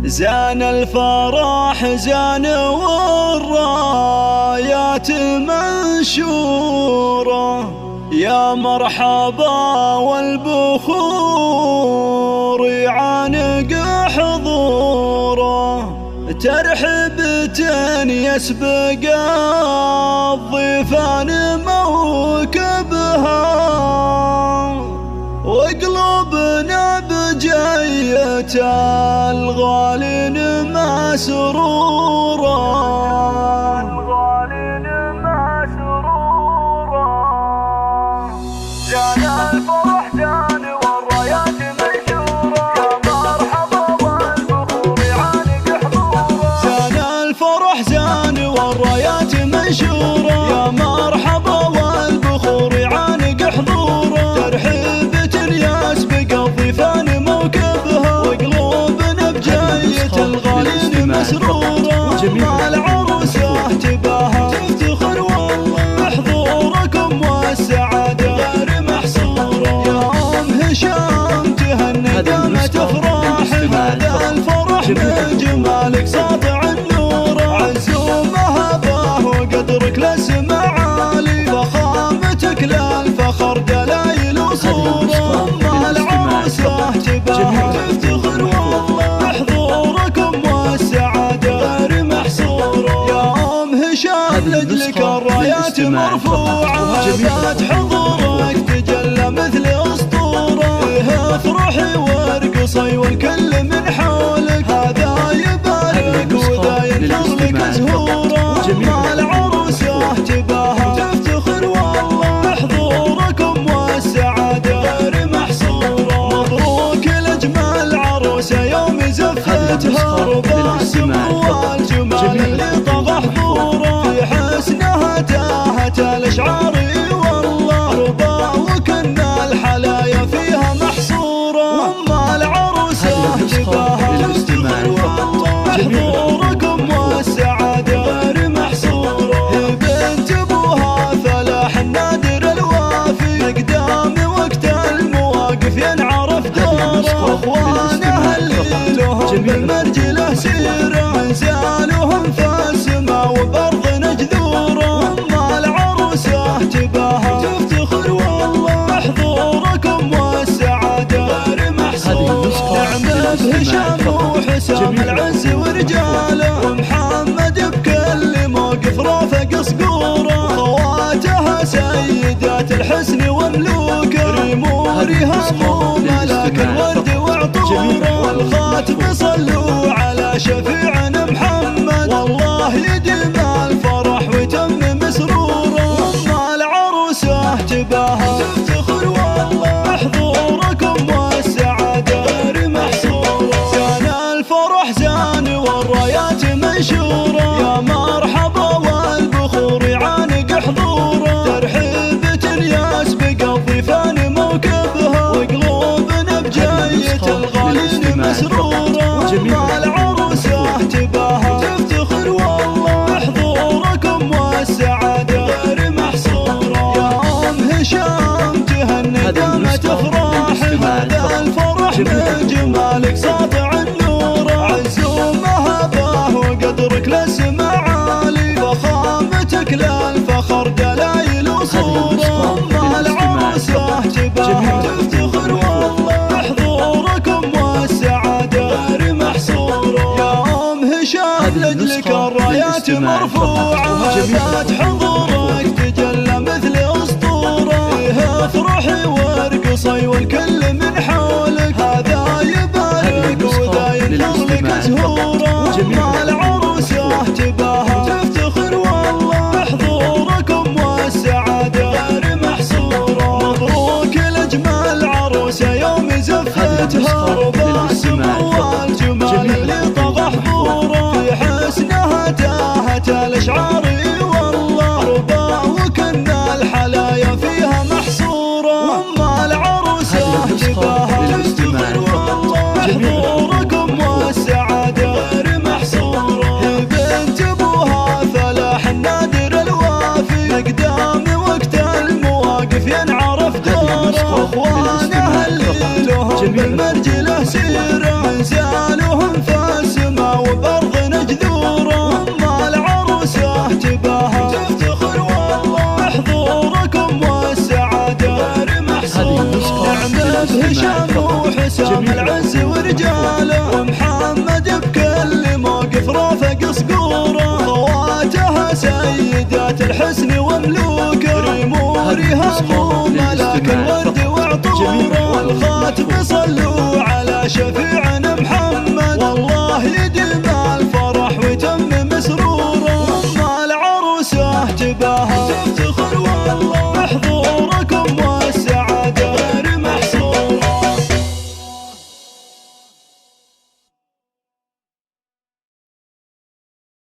زان الفرح زان والرايات منشورة، يا مرحبا والبخور يعانق حضوره، ترحبة يسبق الضيفان موكبها، وقلوبنا بجية الغالين مسرورة. زان الفرح زان والرايات منشورة، يا مرحبا والبخور يعانق حضوره. زان الفرح زان والرايات منشورة، يا مرحبا والبخور يعانق حضوره، ترحيبة يسبق الضيفان موكبها، وقلوبنا بجاية الغالين مسرورة. مع العروسة تباهى تفتخر والله بحضوركم والسعادة غير محصورة. يا أم هشام تهني دامت أفراحي، هذا الفرح من جمالك ساطع النور، عزومها باه وقدرك لسمع عالي، فخامتك للفخر دلايل وصورة. مع العروسة تباهى تفتخر والله بحضوركم والسعادة غير محصورة. يا أم هشام لجلك الرايات مرفوعة، ذات حضورك تجلى مثل أسطورة، افرحي وارقصي والكل من حولك، هذا يبارك وذا ينثر لك زهورة. مع العروسة تباهى تفتخر والله بحضوركم والسعادة غير محصورة. مبروك لأجمل عروسة يوم زفتها، ربع السمو والجمال اللي طغى حضوره، في حسنها تاهت الأشعار والله، ربع وكن الحلايا فيها محصورة. مع العروسة تباهى تفتخر والله بحضوركم والسعادة غير محصورة، بنت ابوها فلاح النادر الوافي، مقدام وقت المواقف ينعرف دوره، اخوانها اللي لهم بالمرجله سيره، انزالهم في السما وبارضنا جذوره. مع العروسه تباهى تفتخر والله بحضوركم والسعاده غير محصوره. نعم بهشام وحسام العز ورجاله، ومحمد بكل موقف رافق صقوره، خواتها سيدات الحسن وملوكه، ريم وريهام وملاك الورد وعطوره، والخاتم صلوا على شفيعنا محمد، والله يديم الفرح ويتمم سروره. مع العروسه تباهى تفتخر والله بحضوركم والسعاده غير محصوره. زان الفرح زان والرايات منشوره، يا مرحبا والبخور يعانق حضوره، ترحيبة يسبق الضيفان موكبها، وقلوبنا بجاية الغالين مسرورة. مع العروسة تباهى تفتخر والله بحضوركم والسعادة غير محصورة. يا أم هشام تهني دامت أفراحي، هذا الفرح من جمالك ساطع النور، عزومها باه وقدرك لسمع عالي، فخامتك للفخر دلايل وصورة. مع العروسة تباهى تفتخر والله بحضوركم والسعادة غير محصورة. يا أم هشام لجلك الرايات مرفوعة، ذات حضورك تجلى مثل أسطورة، افرحي وارقصي والكل من حولك، هذا يبارك وذا ينثر لك زهورة. مع العروسة تباهى تفتخر والله بحضوركم والسعادة غير محصورة. مبروك لأجمل عروسة يوم زفتها، ربع السمو والجمال اللي طغى حضوره، في حسنها تاهت الأشعار والله، ربع وكن الحلايا فيها محصورة. مع العروسة تباهى تفتخر والله بحضوركم والسعادة غير محصورة، بنت ابوها فلاح النادر الوافي، مقدام وقت المواقف ينعرف دوره، اخوانها اللي لهم بالمرجله سيره، انزالهم في هشام وحسام العز ورجاله، ومحمد بكل موقف رافق صقوره، خواتها سيدات الحسن وملوكه، ريم وريهام وملاك الورد وعطوره، والخاتم صلوا على شفيعنا محمد، والله يديم الفرح ويتمم سروره، وام العروسه تباهى تفتخر